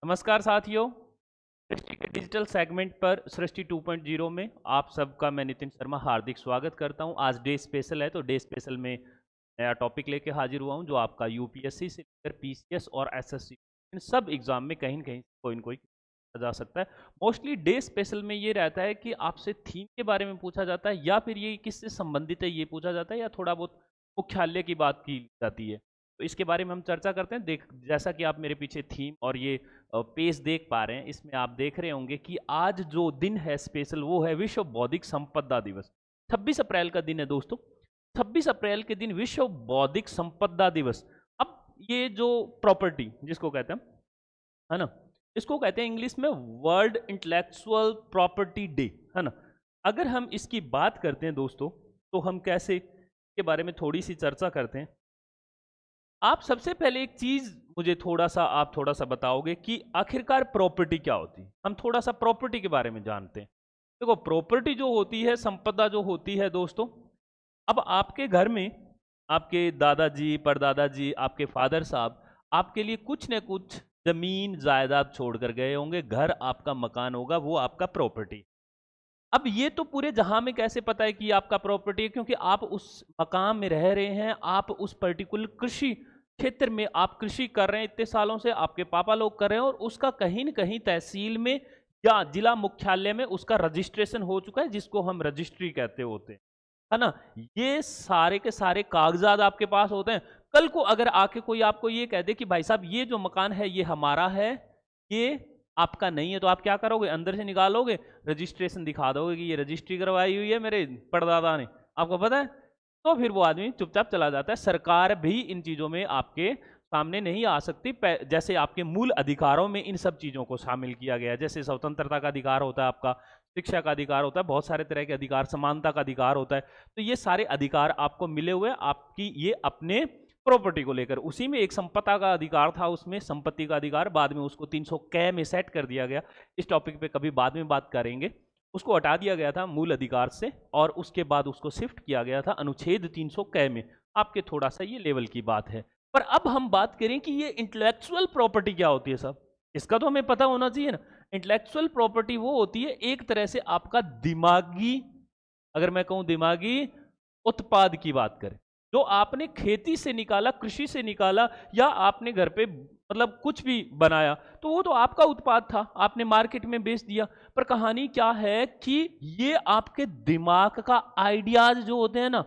नमस्कार साथियों। सृष्टि के डिजिटल सेगमेंट पर सृष्टि 2.0 में आप सबका मैं नितिन शर्मा हार्दिक स्वागत करता हूं। आज डे स्पेशल है तो डे स्पेशल में नया टॉपिक लेके हाजिर हुआ हूं जो आपका यूपीएससी से लेकर पीसीएस और एसएससी इन सब एग्जाम में कहीं न कहीं कोई न कोई जा सकता है। मोस्टली डे स्पेशल में ये रहता है कि आपसे थीम के बारे में पूछा जाता है या फिर ये किससे संबंधित है ये पूछा जाता है या थोड़ा बहुत मुख्यालय की बात की जाती है। तो इसके बारे में हम चर्चा करते हैं। जैसा कि आप मेरे पीछे थीम और ये पेज देख पा रहे हैं, इसमें आप देख रहे होंगे कि आज जो दिन है स्पेशल वो है विश्व बौद्धिक संपदा दिवस। 26 अप्रैल का दिन है दोस्तों। 26 अप्रैल के दिन विश्व बौद्धिक संपदा दिवस। अब ये जो प्रॉपर्टी जिसको कहते हैं, है ना, इसको कहते हैं इंग्लिश में वर्ल्ड इंटेलेक्चुअल प्रॉपर्टी डे, है ना। अगर हम इसकी बात करते हैं दोस्तों तो हम कैसे के बारे में थोड़ी सी चर्चा करते हैं। आप सबसे पहले एक चीज मुझे आप थोड़ा सा बताओगे कि आखिरकार प्रॉपर्टी क्या होती है। हम थोड़ा सा प्रॉपर्टी के बारे में जानते हैं। देखो, प्रॉपर्टी जो होती है, संपदा जो होती है दोस्तों, अब आपके घर में आपके दादाजी, परदादाजी, आपके फादर साहब आपके लिए कुछ न कुछ जमीन जायदाद छोड़कर गए होंगे। घर आपका मकान होगा, वो आपका प्रॉपर्टी। अब ये तो पूरे जहां में कैसे पता है कि आपका प्रॉपर्टी है, क्योंकि आप उस मकान में रह रहे हैं, आप उस पर्टिकुलर कृषि क्षेत्र में आप कृषि कर रहे हैं, इतने सालों से आपके पापा लोग कर रहे हैं और उसका कहीं न कहीं तहसील में या जिला मुख्यालय में उसका रजिस्ट्रेशन हो चुका है, जिसको हम रजिस्ट्री कहते होते हैं, है ना। ये सारे के सारे कागजात आपके पास होते हैं। कल को अगर आके कोई आपको ये कह दे कि भाई साहब ये जो मकान है ये हमारा है, ये आपका नहीं है, तो आप क्या करोगे? अंदर से निकालोगे, रजिस्ट्रेशन दिखा दोगे कि ये रजिस्ट्री करवाई हुई है मेरे परदादा ने, आपको पता है। तो फिर वो आदमी चुपचाप चला जाता है। सरकार भी इन चीज़ों में आपके सामने नहीं आ सकती। जैसे आपके मूल अधिकारों में इन सब चीज़ों को शामिल किया गया है। जैसे स्वतंत्रता का अधिकार होता है, आपका शिक्षा का अधिकार होता है, बहुत सारे तरह के अधिकार, समानता का अधिकार होता है। तो ये सारे अधिकार आपको मिले हुए आपकी ये अपने प्रॉपर्टी को लेकर। उसी में एक संपदा का अधिकार था, उसमें संपत्ति का अधिकार, बाद में उसको 300 कै में सेट कर दिया गया। इस टॉपिक पे कभी बाद में बात करेंगे। उसको हटा दिया गया था मूल अधिकार से और उसके बाद उसको शिफ्ट किया गया था अनुच्छेद 300 कै में। आपके थोड़ा सा ये लेवल की बात है। पर अब हम बात करें कि ये इंटेलेक्चुअल प्रॉपर्टी क्या होती है साहब, इसका तो हमें पता होना चाहिए ना। इंटेलेक्चुअल प्रॉपर्टी वो होती है एक तरह से आपका दिमागी, अगर मैं कहूं दिमागी उत्पाद की बात करें, जो आपने खेती से निकाला, कृषि से निकाला, या आपने घर पे मतलब कुछ भी बनाया, तो वो तो आपका उत्पाद था, आपने मार्केट में बेच दिया। पर कहानी क्या है कि ये आपके दिमाग का आइडियाज जो होते हैं ना,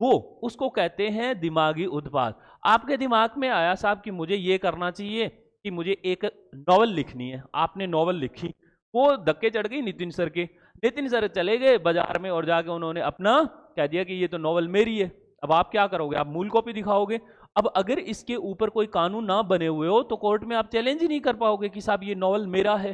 वो उसको कहते हैं दिमागी उत्पाद। आपके दिमाग में आया साहब कि मुझे ये करना चाहिए कि मुझे एक नॉवल लिखनी है, आपने नॉवल लिखी, वो धक्के चढ़ गई नितिन सर के। नितिन सर चले गए बाजार में और जाके उन्होंने अपना कह दिया कि ये तो नॉवल मेरी है। अब आप क्या करोगे? आप मूल कॉपी दिखाओगे। अब अगर इसके ऊपर कोई कानून ना बने हुए हो तो कोर्ट में आप चैलेंज ही नहीं कर पाओगे कि साहब ये नॉवल मेरा है।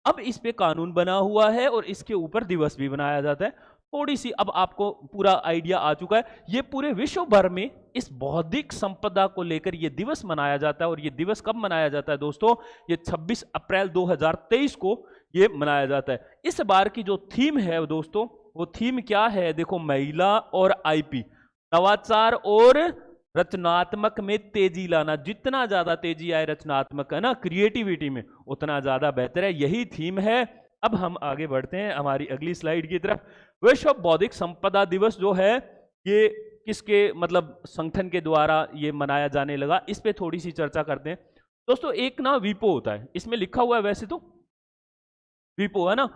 अब इस पे कानून बना हुआ है और इसके ऊपर दिवस भी बनाया जाता है। थोड़ी सी अब आपको पूरा आइडिया आ चुका है। ये पूरे विश्व भर में इस बौद्धिक संपदा को लेकर ये दिवस मनाया जाता है। और ये दिवस कब मनाया जाता है दोस्तों? ये 26 अप्रैल 2023 को ये मनाया जाता है। इस बार की जो थीम है दोस्तों, वो थीम क्या है? देखो, महिला और आईपी, नवाचार और रचनात्मक में तेजी लाना। जितना ज्यादा तेजी आए रचनात्मक, है ना, क्रिएटिविटी में, उतना ज्यादा बेहतर है। यही थीम है। अब हम आगे बढ़ते हैं हमारी अगली स्लाइड की तरफ। विश्व बौद्धिक संपदा दिवस जो है ये किसके मतलब संगठन के द्वारा ये मनाया जाने लगा, इस पे थोड़ी सी चर्चा करते हैं दोस्तों। एक ना वीपो होता है, इसमें लिखा हुआ है वैसे तो वीपो, है ना।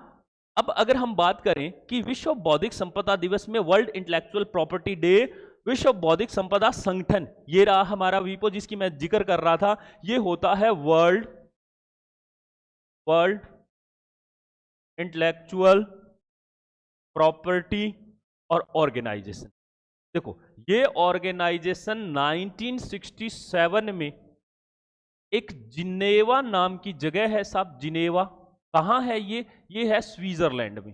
अब अगर हम बात करें कि विश्व बौद्धिक संपदा दिवस में वर्ल्ड इंटेलेक्चुअल प्रॉपर्टी डे, विश्व बौद्धिक संपदा संगठन, ये रहा हमारा वीपो जिसकी मैं जिक्र कर रहा था। ये होता है वर्ल्ड इंटेलेक्चुअल प्रॉपर्टी और ऑर्गेनाइजेशन। देखो, ये ऑर्गेनाइजेशन 1967 में एक जिनेवा नाम की जगह है साहब। जिनेवा कहां है? ये है स्विट्जरलैंड में।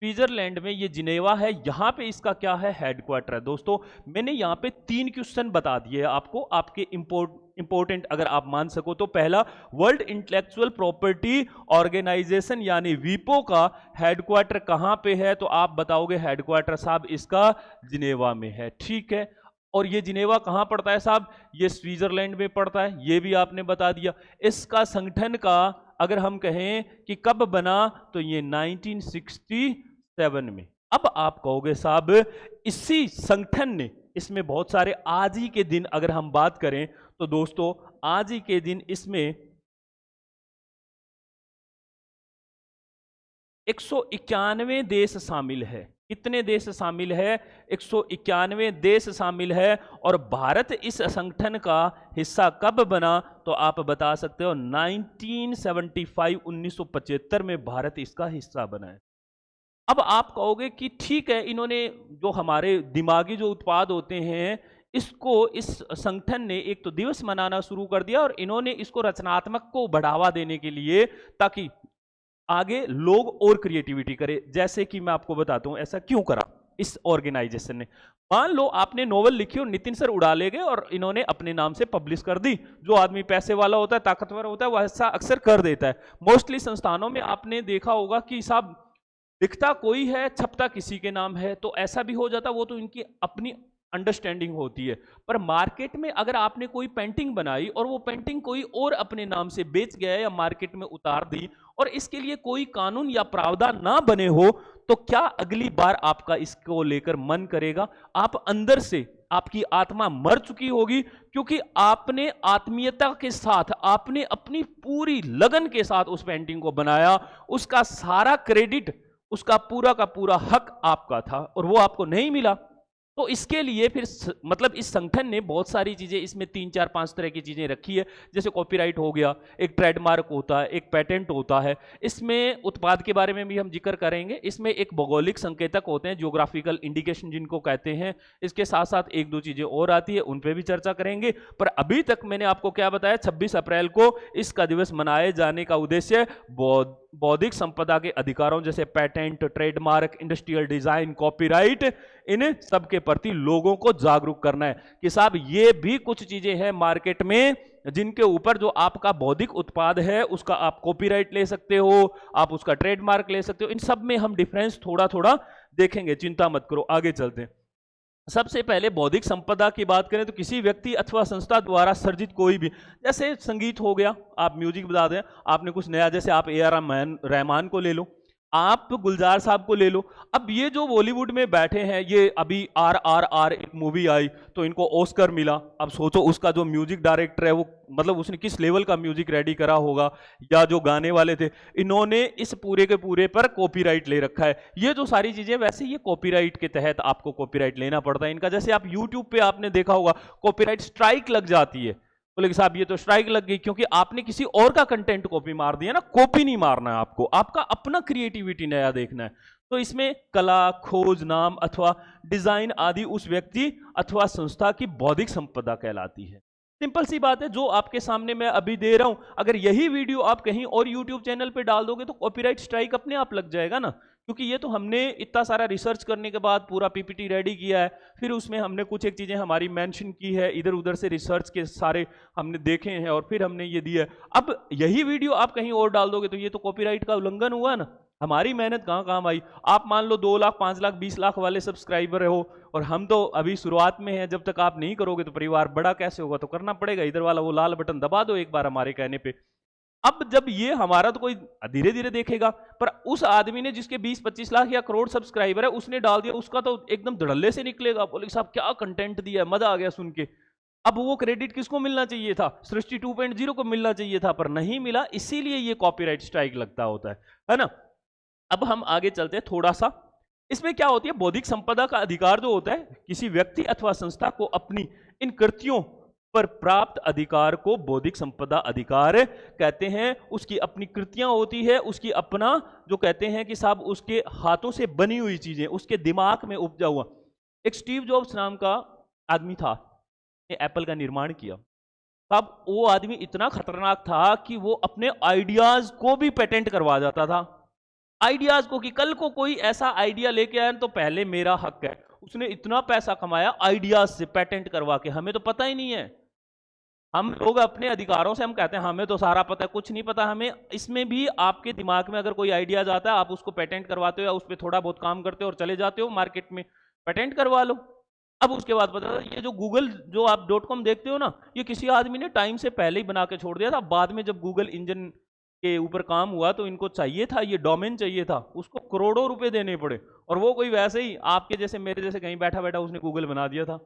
स्विट्जरलैंड में ये जिनेवा है। यहां पे इसका क्या है? हेडक्वार्टर है। दोस्तों, मैंने यहां पे 3 क्वेश्चन बता दिए आपको, आपके इंपोर्टेंट अगर आप मान सको तो। पहला, वर्ल्ड इंटेलेक्चुअल प्रॉपर्टी ऑर्गेनाइजेशन यानी वीपो का हेडक्वार्टर कहां पे है? तो आप बताओगे हेडक्वार्टर साहब इसका जिनेवा में है। ठीक है। और ये जिनेवा कहाँ पड़ता है साहब? ये स्विट्जरलैंड में पड़ता है, ये भी आपने बता दिया। इसका संगठन का अगर हम कहें कि कब बना, तो ये 1967 में। अब आप कहोगे साहब इसी संगठन ने, इसमें बहुत सारे आज ही के दिन अगर हम बात करें तो दोस्तों आज ही के दिन इसमें 191 देश शामिल है। कितने देश शामिल है? 191 देश शामिल है। और भारत इस संगठन का हिस्सा कब बना, तो आप बता सकते हो 1975 1975 में भारत इसका हिस्सा बना है। अब आप कहोगे कि ठीक है, इन्होंने जो हमारे दिमागी जो उत्पाद होते हैं इसको, इस संगठन ने एक तो दिवस मनाना शुरू कर दिया और इन्होंने इसको रचनात्मक को बढ़ावा देने के लिए, ताकि आगे लोग और क्रिएटिविटी करें। जैसे कि मैं आपको बताता हूं ऐसा क्यों करा इस ऑर्गेनाइजेशन ने। मान लो आपने नोवेल लिखी और नितिन सर उड़ा ले गए और इन्होंने अपने नाम से पब्लिश कर दी। जो आदमी पैसे वाला होता है, ताकतवर होता है, वह ऐसा अक्सर कर देता है। मोस्टली संस्थानों में आपने देखा होगा कि साहब लिखता कोई है, छपता किसी के नाम है, तो ऐसा भी हो जाता। वो तो इनकी अपनी अंडरस्टैंडिंग होती है। पर मार्केट में अगर आपने कोई पेंटिंग बनाई और वो पेंटिंग कोई और अपने नाम से बेच गया या मार्केट में उतार दी और इसके लिए कोई कानून या प्रावधान ना बने हो, तो क्या अगली बार आपका इसको लेकर मन करेगा? आप अंदर से, आपकी आत्मा मर चुकी होगी, क्योंकि आपने आत्मीयता के साथ, आपने अपनी पूरी लगन के साथ उस पेंटिंग को बनाया। उसका सारा क्रेडिट, उसका पूरा का पूरा हक आपका था और वो आपको नहीं मिला। तो इसके लिए फिर मतलब इस संगठन ने बहुत सारी चीजें, इसमें 3 4 5 तरह की चीजें रखी है। जैसे कॉपीराइट हो गया, एक ट्रेडमार्क होता है, एक पेटेंट होता है। इसमें उत्पाद के बारे में भी हम जिक्र करेंगे। इसमें एक भौगोलिक संकेतक होते हैं, जियोग्राफिकल इंडिकेशन जिनको कहते हैं। इसके साथ साथ एक दो चीजें और आती है, उन पर भी चर्चा करेंगे। पर अभी तक मैंने आपको क्या बताया, 26 अप्रैल को इसका दिवस मनाए जाने का उद्देश्य बौद्धिक संपदा के अधिकारों जैसे patent, trademark, industrial design, copyright, इन सब के प्रति लोगों को जागरूक करना है कि साहब ये भी कुछ चीजें हैं मार्केट में जिनके ऊपर जो आपका बौद्धिक उत्पाद है उसका आप कॉपीराइट ले सकते हो, आप उसका ट्रेडमार्क ले सकते हो। इन सब में हम डिफरेंस थोड़ा थोड़ा देखेंगे, चिंता मत करो। आगे चलते हैं। सबसे पहले बौद्धिक संपदा की बात करें तो किसी व्यक्ति अथवा संस्था द्वारा सर्जित कोई भी, जैसे संगीत हो गया, आप म्यूजिक बता दें, आपने कुछ नया, जैसे आप AR रहमान को ले लो, आप गुलजार साहब को ले लो। अब ये जो बॉलीवुड में बैठे हैं, ये अभी RRR एक मूवी आई तो इनको ऑस्कर मिला। अब सोचो उसका जो म्यूजिक डायरेक्टर है वो, मतलब उसने किस लेवल का म्यूजिक रेडी करा होगा, या जो गाने वाले थे, इन्होंने इस पूरे के पूरे पर कॉपीराइट ले रखा है। ये जो सारी चीजें, वैसे ये कॉपीराइट के तहत आपको कॉपीराइट लेना पड़ता है इनका। जैसे आप यूट्यूब पे आपने देखा होगा कॉपीराइट स्ट्राइक लग जाती है, बोले कि साहब ये तो स्ट्राइक लग गई क्योंकि आपने किसी और का कंटेंट कॉपी मार दिया ना। कॉपी नहीं मारना है आपको, आपका अपना क्रिएटिविटी नया देखना है। तो इसमें कला, खोज, नाम अथवा डिजाइन आदि उस व्यक्ति अथवा संस्था की बौद्धिक संपदा कहलाती है। सिंपल सी बात है, जो आपके सामने मैं अभी दे रहा हूं, अगर यही वीडियो आप कहीं और यूट्यूब चैनल पे डाल दोगे तो कॉपीराइट स्ट्राइक अपने आप लग जाएगा ना। क्योंकि ये तो हमने इतना सारा रिसर्च करने के बाद पूरा PPT रेडी किया है, फिर उसमें हमने कुछ एक चीजें हमारी मेंशन की है, इधर उधर से रिसर्च के सारे हमने देखे हैं और फिर हमने ये दिया है। अब यही वीडियो आप कहीं और डाल दोगे तो ये तो कॉपीराइट का उल्लंघन हुआ ना। हमारी मेहनत कहाँ काम आई। आप मान लो 2 लाख 5 लाख 20 लाख वाले सब्सक्राइबर हो और हम तो अभी शुरुआत में हैं। जब तक आप नहीं करोगे तो परिवार बड़ा कैसे होगा? तो करना पड़ेगा। इधर वाला वो लाल बटन दबा दो एक बार हमारे कहने पे। अब जब ये हमारा तो कोई धीरे धीरे देखेगा, पर उस आदमी ने जिसके 20-25 लाख या करोड़ सब्सक्राइबर है उसने डाल दिया, उसका तो एकदम धड़ल्ले से निकलेगा, बोले साहब क्या कंटेंट दिया है, मजा आ गया सुन के। अब वो क्रेडिट किसको मिलना चाहिए था? सृष्टि 2.0 को मिलना चाहिए था, पर नहीं मिला, इसीलिए ये कॉपीराइट स्ट्राइक लगता होता है ना। अब हम आगे चलते हैं थोड़ा सा। इसमें क्या होती है, बौद्धिक संपदा का अधिकार जो होता है, किसी व्यक्ति अथवा संस्था को अपनी इन कृतियों पर प्राप्त अधिकार को बौद्धिक संपदा अधिकार कहते हैं। उसकी अपनी कृतियां होती है, उसकी अपना जो कहते हैं कि साहब उसके हाथों से बनी हुई चीजें, उसके दिमाग में उपजा हुआ। एक स्टीव जॉब्स नाम का आदमी था, एप्पल का निर्माण किया। अब वो आदमी इतना खतरनाक था कि वो अपने आइडियाज को भी पेटेंट करवा जाता था। आइडियाज को, कि कल को कोई ऐसा आइडिया लेके आया तो पहले मेरा हक है। उसने इतना पैसा कमाया आइडियाज से पेटेंट करवा के। हमें तो पता ही नहीं है। हम लोग अपने अधिकारों से हम कहते हैं हमें तो सारा पता है, कुछ नहीं पता हमें। इसमें भी आपके दिमाग में अगर कोई आइडिया जाता है, आप उसको पेटेंट करवाते हो या उस पर थोड़ा बहुत काम करते हो और चले जाते हो मार्केट में, पेटेंट करवा लो। अब उसके बाद पता ये जो गूगल जो आप .com देखते हो ना, ये किसी आदमी ने टाइम से पहले ही बना के छोड़ दिया था। बाद में जब गूगल इंजन के ऊपर काम हुआ तो इनको चाहिए था, ये डोमेन चाहिए था, उसको करोड़ों रुपए देने पड़े, और वो कोई वैसे ही आपके जैसे मेरे जैसे कहीं बैठा बैठा उसने गूगल बना दिया था।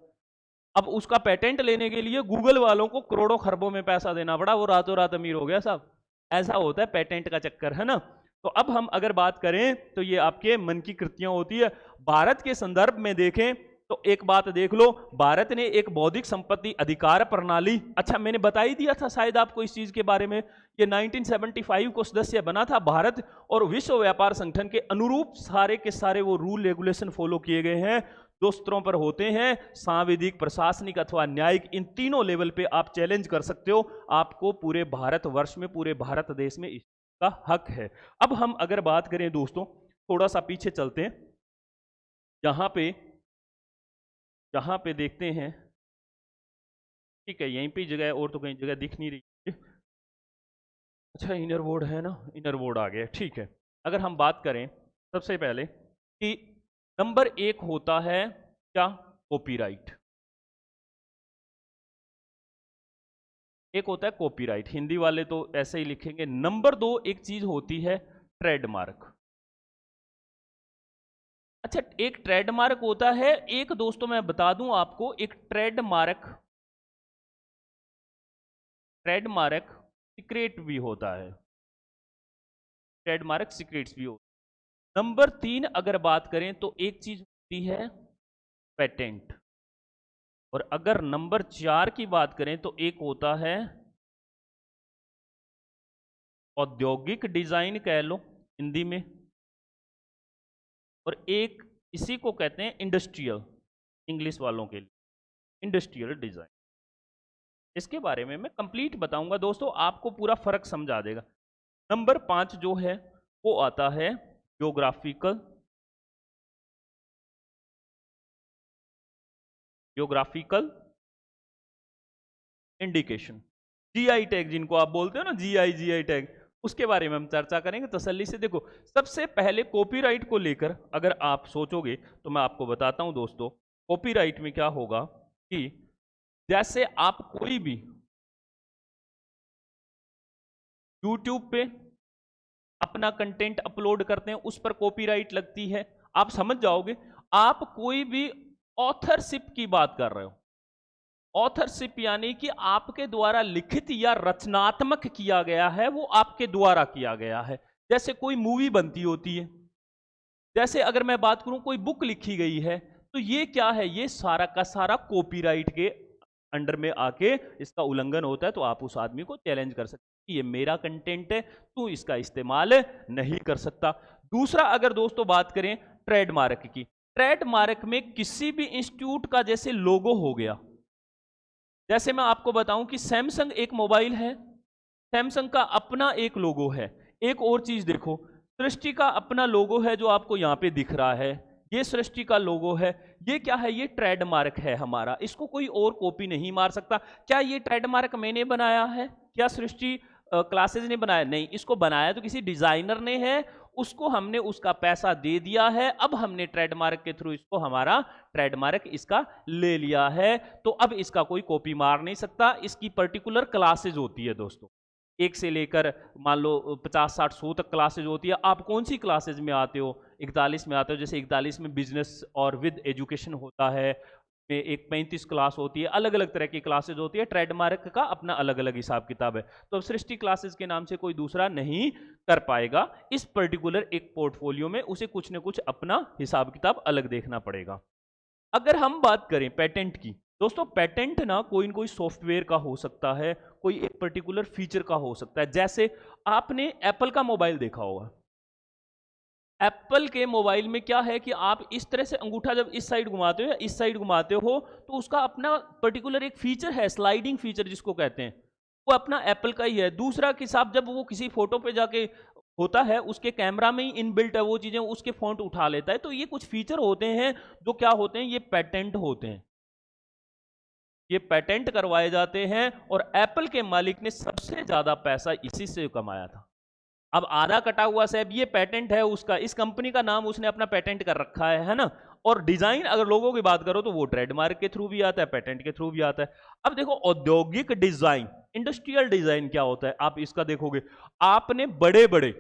अब उसका पेटेंट लेने के लिए गूगल वालों को करोड़ों खरबों में पैसा देना पड़ा, वो रातों रात अमीर हो गया साहब। ऐसा होता है पेटेंट का चक्कर, है ना। तो अब हम अगर बात करें तो ये आपके मन की कृतियां होती है। भारत के संदर्भ में देखें तो एक बात देख लो, भारत ने एक बौद्धिक संपत्ति अधिकार प्रणाली, अच्छा मैंने बता ही दिया था शायद आपको इस चीज के बारे में, ये 1975 को सदस्य बना था भारत, और विश्व व्यापार संगठन के अनुरूप सारे के सारे वो रूल रेगुलेशन फॉलो किए गए हैं जो स्तरों पर होते हैं, सांविधिक, प्रशासनिक अथवा न्यायिक, इन तीनों लेवल पे आप चैलेंज कर सकते हो। आपको पूरे भारतवर्ष में, पूरे भारत देश में इसका हक है। अब हम अगर बात करें दोस्तों, थोड़ा सा पीछे चलते हैं, यहाँ पे देखते हैं, ठीक है यहीं पे जगह, और तो कहीं जगह दिख नहीं रही है। अच्छा इनर बोर्ड है ना, इनर बोर्ड आ गया, ठीक है। अगर हम बात करें सबसे पहले कि नंबर 1 होता है क्या, कॉपीराइट। एक होता है कॉपीराइट, हिंदी वाले तो ऐसे ही लिखेंगे। नंबर 2 एक चीज होती है ट्रेडमार्क। अच्छा एक ट्रेडमार्क होता है, एक दोस्तों मैं बता दूं आपको, एक ट्रेडमार्क सीक्रेट भी होता है, ट्रेडमार्क सीक्रेट्स भी होता है। नंबर 3 अगर बात करें तो एक चीज होती है पेटेंट, और अगर नंबर 4 की बात करें तो एक होता है औद्योगिक डिजाइन कह लो हिंदी में, और एक इसी को कहते हैं इंडस्ट्रियल, इंग्लिश वालों के लिए इंडस्ट्रियल डिजाइन। इसके बारे में मैं कंप्लीट बताऊंगा दोस्तों, आपको पूरा फर्क समझा देगा। नंबर 5 जो है वो आता है जियोग्राफिकल इंडिकेशन, जीआई टैग जिनको आप बोलते हो ना, जीआई टैग, उसके बारे में हम चर्चा करेंगे तसल्ली से। देखो सबसे पहले कॉपीराइट को लेकर अगर आप सोचोगे तो मैं आपको बताता हूं दोस्तों, कॉपीराइट में क्या होगा कि जैसे आप कोई भी YouTube पे अपना कंटेंट अपलोड करते हैं, उस पर कॉपीराइट लगती है। आप समझ जाओगे, आप कोई भी ऑथरशिप की बात कर रहे हो, ऑथरशिप यानी कि आपके द्वारा लिखित या रचनात्मक किया गया है, वो आपके द्वारा किया गया है। जैसे कोई मूवी बनती होती है, जैसे अगर मैं बात करूं कोई बुक लिखी गई है, तो ये क्या है, ये सारा का सारा कॉपीराइट के अंडर में आके इसका उल्लंघन होता है। तो आप उस आदमी को चैलेंज कर सकते हैं, ये मेरा कंटेंट है, तू इसका इस्तेमाल नहीं कर सकता। दूसरा अगर दोस्तों बात करें ट्रेडमार्क की, ट्रेडमार्क में किसी भी इंस्टीट्यूट का जैसे लोगो हो गया, जैसे मैं आपको बताऊं कि सैमसंग एक मोबाइल है, सैमसंग का अपना एक लोगो है। एक और चीज देखो, सृष्टि का अपना लोगो है जो आपको यहां पे दिख रहा है, ये सृष्टि का लोगो है। ये क्या है, ये ट्रेडमार्क है हमारा, इसको कोई और कॉपी नहीं मार सकता। क्या ये ट्रेडमार्क मैंने बनाया है, क्या सृष्टि क्लासेज ने बनाया? नहीं, इसको बनाया तो किसी डिजाइनर ने है, उसको हमने उसका पैसा दे दिया है, अब हमने ट्रेडमार्क के थ्रू इसको हमारा ट्रेडमार्क इसका ले लिया है, तो अब इसका कोई कॉपी मार नहीं सकता। इसकी पर्टिकुलर क्लासेज होती है दोस्तों, 1 से लेकर मान लो 50, 60, 100 तक क्लासेज होती है। आप कौन सी क्लासेज में आते हो? 41 में आते हो, जैसे 41 में बिजनेस और विद एजुकेशन होता है, एक 35 क्लास होती है, अलग अलग तरह की क्लासेज होती है। ट्रेडमार्क का अपना अलग अलग हिसाब किताब है। तो अब सृष्टि क्लासेज के नाम से कोई दूसरा नहीं कर पाएगा इस पर्टिकुलर एक पोर्टफोलियो में, उसे कुछ न कुछ अपना हिसाब किताब अलग देखना पड़ेगा। अगर हम बात करें पेटेंट की, दोस्तों पेटेंट ना कोई सॉफ्टवेयर का हो सकता है, कोई एक पर्टिकुलर फीचर का हो सकता है। जैसे आपने एप्पल का मोबाइल देखा होगा, एप्पल के मोबाइल में क्या है कि आप इस तरह से अंगूठा जब इस साइड घुमाते हो या इस साइड घुमाते हो, तो उसका अपना पर्टिकुलर एक फीचर है, स्लाइडिंग फीचर जिसको कहते हैं, वो अपना एप्पल का ही है। दूसरा कि साहब जब वो किसी फोटो पे जाके होता है, उसके कैमरा में ही इनबिल्ट है वो चीजें, उसके फॉन्ट उठा लेता है। तो ये कुछ फीचर होते हैं जो क्या होते हैं, ये पेटेंट होते हैं, ये पेटेंट करवाए जाते हैं। और एप्पल के मालिक ने सबसे ज्यादा पैसा इसी से कमाया था। अब आधा कटा हुआ साहब ये पेटेंट है उसका, इस कंपनी का नाम उसने अपना पेटेंट कर रखा है ना। और डिजाइन अगर लोगों की बात करो तो वो ट्रेडमार्क के थ्रू भी आता है, पेटेंट के थ्रू भी आता है। अब देखो औद्योगिक डिजाइन, इंडस्ट्रियल डिजाइन क्या होता है, आप इसका देखोगे, आपने बड़े बड़े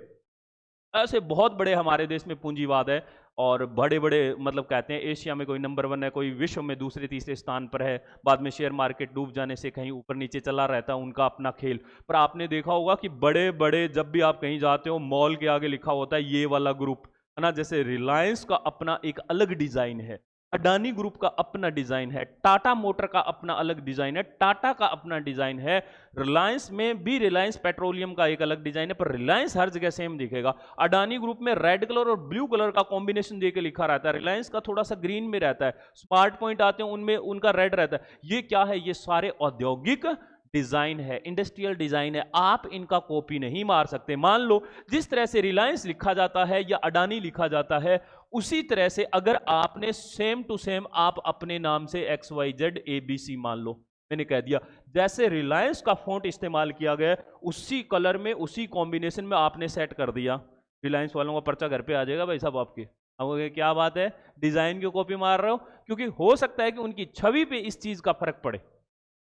ऐसे बहुत बड़े हमारे देश में पूंजीवाद है और बड़े बड़े मतलब कहते हैं एशिया में कोई नंबर 1 है, कोई विश्व में दूसरे तीसरे स्थान पर है, बाद में शेयर मार्केट डूब जाने से कहीं ऊपर नीचे चला रहता है, उनका अपना खेल। पर आपने देखा होगा कि बड़े बड़े जब भी आप कहीं जाते हो मॉल के आगे लिखा होता है ये वाला ग्रुप, है ना। जैसे रिलायंस का अपना एक अलग डिजाइन है, अडानी ग्रुप का अपना डिजाइन है, टाटा मोटर का अपना अलग डिजाइन है, टाटा का अपना डिजाइन है, रिलायंस में भी रिलायंस पेट्रोलियम का एक अलग डिजाइन है, पर रिलायंस हर जगह सेम दिखेगा। अडानी ग्रुप में रेड कलर और ब्लू कलर का कॉम्बिनेशन देके लिखा रहता है, रिलायंस का थोड़ा सा ग्रीन में रहता है, स्मार्ट पॉइंट आते हैं उनमें उनका रेड रहता है। ये क्या है, ये सारे औद्योगिक डिजाइन है, इंडस्ट्रियल डिजाइन है, आप इनका कॉपी नहीं मार सकते। मान लो जिस तरह से रिलायंस लिखा जाता है या अडानी लिखा जाता है, उसी तरह से अगर आपने सेम टू सेम आप अपने नाम से XYZ ABC मान लो, मैंने कह दिया, जैसे रिलायंस का फॉन्ट इस्तेमाल किया गया उसी कलर में उसी कॉम्बिनेशन में आपने सेट कर दिया, रिलायंस वालों का पर्चा घर पे आ जाएगा भाई साहब आपके। अब क्या बात है, डिजाइन की कॉपी मार रहे हो, क्योंकि हो सकता है कि उनकी छवि पे इस चीज का फर्क पड़े,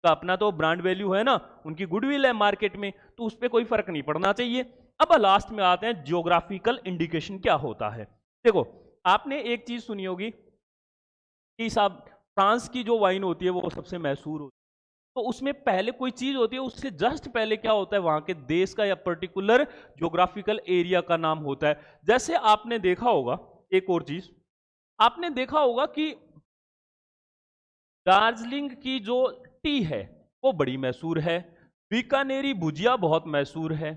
का अपना तो ब्रांड वैल्यू है ना, उनकी गुडविल है मार्केट में, तो उस पर कोई फर्क नहीं पड़ना चाहिए। अब लास्ट में आते हैं जियोग्राफिकल इंडिकेशन क्या होता है। देखो आपने एक चीज सुनी होगी कि साहब फ्रांस की जो वाइन होती है वो सबसे मशहूर होती है, तो उसमें पहले कोई चीज होती है, उससे जस्ट पहले क्या होता है, वहां के देश का या पर्टिकुलर ज्योग्राफिकल एरिया का नाम होता है। जैसे आपने देखा होगा, एक और चीज आपने देखा होगा कि दार्जिलिंग की जो टी है वो बड़ी मशहूर है, बीकानेरी भुजिया बहुत मशहूर है,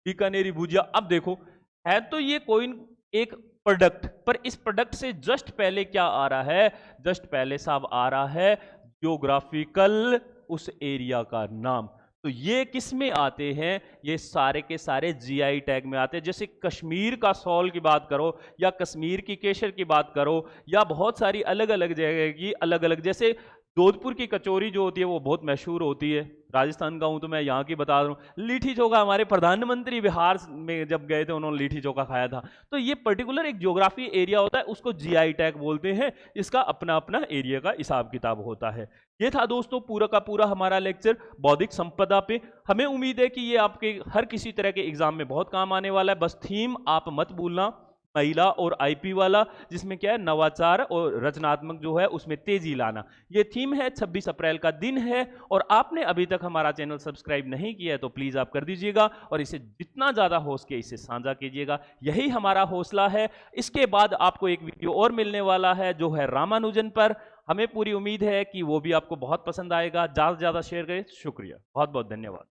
बीकानेरी भुजिया। अब देखो है तो ये कोई एक प्रोडक्ट, पर इस प्रोडक्ट से जस्ट पहले क्या आ रहा है, जस्ट पहले साहब आ रहा है जियोग्राफिकल उस एरिया का नाम। तो ये किस में आते हैं, ये सारे के सारे जीआई टैग में आते हैं। जैसे कश्मीर का सॉल की बात करो या कश्मीर की केसर की बात करो या बहुत सारी अलग अलग जगह की अलग अलग, जैसे जोधपुर की कचौरी जो होती है वो बहुत मशहूर होती है, राजस्थान का हूं तो मैं यहाँ की बता रहा हूँ। लिट्टी चोखा हमारे प्रधानमंत्री बिहार में जब गए थे उन्होंने लिट्टी चोखा खाया था। तो ये पर्टिकुलर एक ज्योग्राफी एरिया होता है, उसको जीआई टैग बोलते हैं, इसका अपना अपना एरिया का हिसाब किताब होता है। ये था दोस्तों पूरा का पूरा हमारा लेक्चर बौद्धिक संपदा पे। हमें उम्मीद है कि ये आपके हर किसी तरह के एग्जाम में बहुत काम आने वाला है। बस थीम आप मत भूलना, महिला और आईपी वाला, जिसमें क्या है नवाचार और रचनात्मक जो है उसमें तेजी लाना, ये थीम है। 26 अप्रैल का दिन है और आपने अभी तक हमारा चैनल सब्सक्राइब नहीं किया है तो प्लीज आप कर दीजिएगा और इसे जितना ज्यादा हो सके इसे साझा कीजिएगा, यही हमारा हौसला है। इसके बाद आपको एक वीडियो और मिलने वाला है जो है रामानुजन पर। हमें पूरी उम्मीद है कि वो भी आपको बहुत पसंद आएगा। ज्यादा से ज्यादा शेयर करें। शुक्रिया, बहुत बहुत धन्यवाद।